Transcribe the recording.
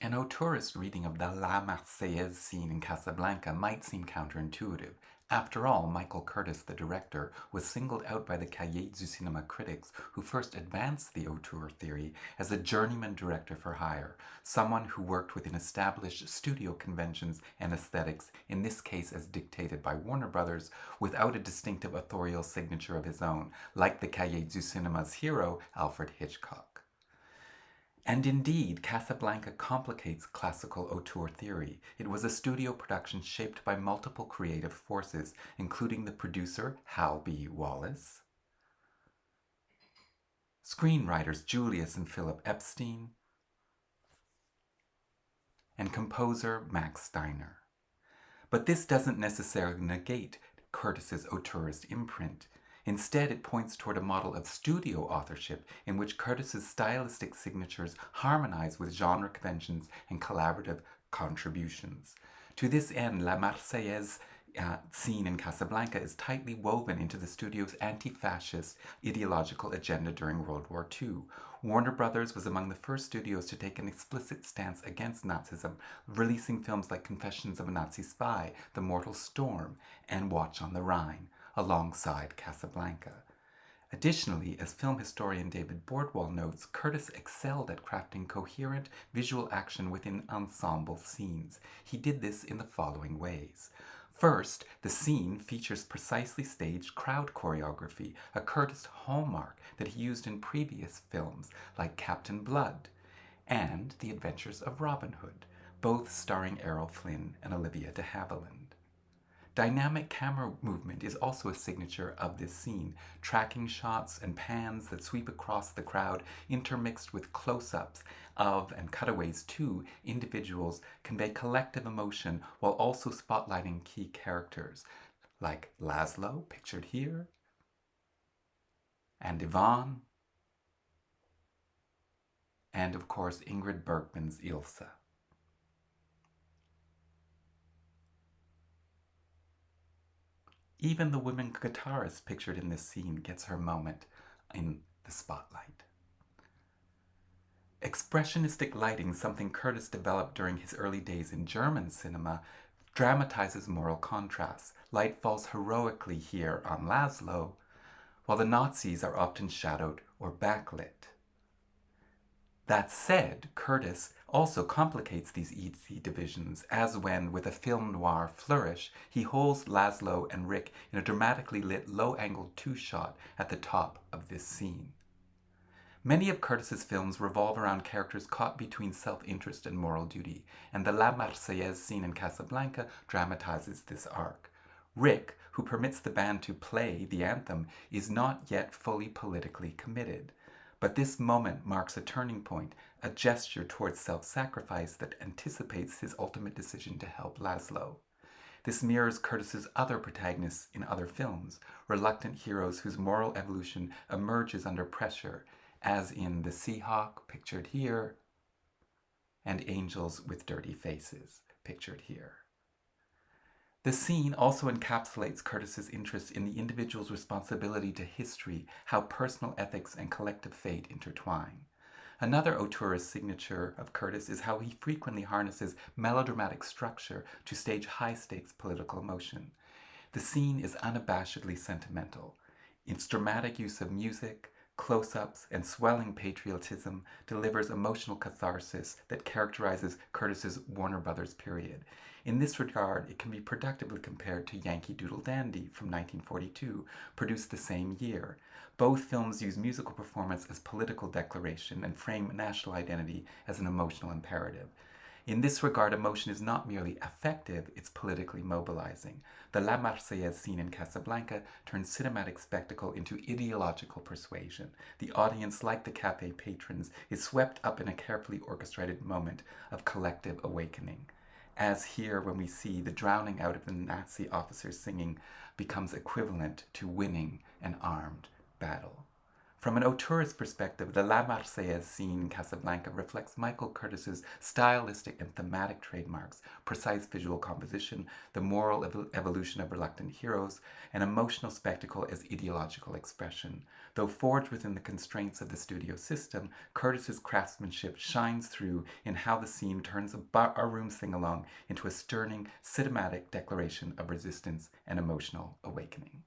An auteurist reading of the La Marseillaise scene in Casablanca might seem counterintuitive. After all, Michael Curtis, the director, was singled out by the Cahiers du Cinéma critics who first advanced the auteur theory as a journeyman director for hire, someone who worked within established studio conventions and aesthetics, in this case as dictated by Warner Brothers, without a distinctive authorial signature of his own, like the Cahiers du Cinéma's hero, Alfred Hitchcock. And indeed, Casablanca complicates classical auteur theory. It was a studio production shaped by multiple creative forces, including the producer Hal B. Wallace, screenwriters Julius and Philip Epstein, and composer Max Steiner. But this doesn't necessarily negate Curtis's auteurist imprint. Instead, it points toward a model of studio authorship in which Curtis's stylistic signatures harmonize with genre conventions and collaborative contributions. To this end, La Marseillaise scene in Casablanca is tightly woven into the studio's anti-fascist ideological agenda during World War II. Warner Brothers was among the first studios to take an explicit stance against Nazism, releasing films like Confessions of a Nazi Spy, The Mortal Storm, and Watch on the Rhine, alongside Casablanca. Additionally, as film historian David Bordwell notes, Curtis excelled at crafting coherent visual action within ensemble scenes. He did this in the following ways. First, the scene features precisely staged crowd choreography, a Curtis hallmark that he used in previous films like Captain Blood and The Adventures of Robin Hood, both starring Errol Flynn and Olivia de Havilland. Dynamic camera movement is also a signature of this scene. Tracking shots and pans that sweep across the crowd, intermixed with close-ups of and cutaways to individuals, convey collective emotion while also spotlighting key characters, like Laszlo, pictured here, and Yvonne, and of course Ingrid Bergman's Ilse. Even the woman guitarist pictured in this scene gets her moment in the spotlight. Expressionistic lighting, something Curtis developed during his early days in German cinema, dramatizes moral contrasts. Light falls heroically here on Laszlo, while the Nazis are often shadowed or backlit. That said, Curtis also complicates these easy divisions, as when, with a film noir flourish, he holds Laszlo and Rick in a dramatically lit low-angled two-shot at the top of this scene. Many of Curtis's films revolve around characters caught between self-interest and moral duty, and the La Marseillaise scene in Casablanca dramatizes this arc. Rick, who permits the band to play the anthem, is not yet fully politically committed. But this moment marks a turning point, a gesture towards self-sacrifice that anticipates his ultimate decision to help Laszlo. This mirrors Curtis's other protagonists in other films, reluctant heroes whose moral evolution emerges under pressure, as in The Seahawk, pictured here, and Angels with Dirty Faces, pictured here. The scene also encapsulates Curtis's interest in the individual's responsibility to history, how personal ethics and collective fate intertwine. Another auteurist signature of Curtis is how he frequently harnesses melodramatic structure to stage high-stakes political emotion. The scene is unabashedly sentimental. Its dramatic use of music, close-ups, and swelling patriotism delivers emotional catharsis that characterizes Curtis's Warner Brothers period. In this regard, it can be productively compared to Yankee Doodle Dandy from 1942, produced the same year. Both films use musical performance as political declaration and frame national identity as an emotional imperative. In this regard, emotion is not merely affective, it's politically mobilizing. The La Marseillaise scene in Casablanca turns cinematic spectacle into ideological persuasion. The audience, like the cafe patrons, is swept up in a carefully orchestrated moment of collective awakening. As here, when we see the drowning out of the Nazi officers singing becomes equivalent to winning an armed battle. From an auteurist perspective, the La Marseillaise scene in Casablanca reflects Michael Curtis's stylistic and thematic trademarks, precise visual composition, the moral evolution of reluctant heroes, and emotional spectacle as ideological expression. Though forged within the constraints of the studio system, Curtis's craftsmanship shines through in how the scene turns a barroom sing-along into a stirring cinematic declaration of resistance and emotional awakening.